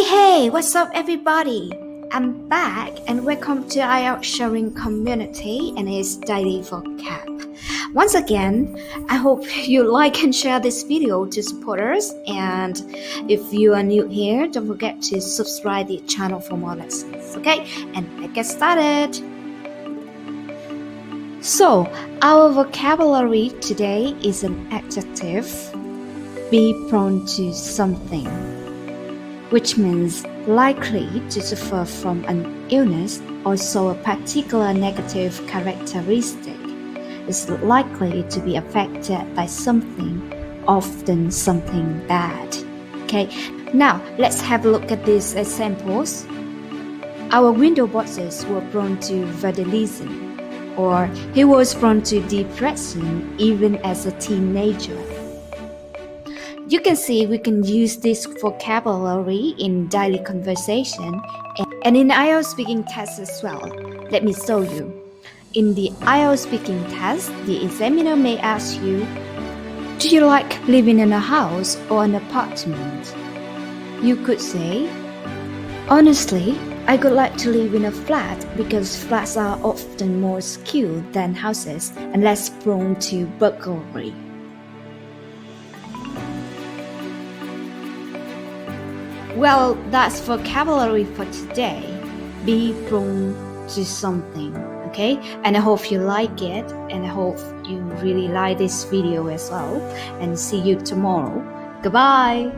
Hey, what's up everybody? I'm back and welcome to IELTS sharing community and its daily vocab. Once again, I hope you like and share this video to support us, and if you are new here, don't forget to subscribe the channel for more lessons, okay? And let's get started. So, our vocabulary today is an adjective, be prone to something, which means likely to suffer from an illness or show a particular negative characteristic, is likely to be affected by something, often something bad. Okay, now let's have a look at these examples. Our window boxes were prone to vandalism, or he was prone to depression even as a teenager. You can see we can use this vocabulary in daily conversation and in IELTS speaking test as well. Let me show you. In the IELTS speaking test, the examiner may ask you, do you like living in a house or an apartment? You could say, honestly, I would like to live in a flat because flats are often more secure than houses and less prone to burglary. Well, that's vocabulary for today. Be prone to something, okay? And I hope you like it, and I hope you really like this video as well. And see you tomorrow. Goodbye!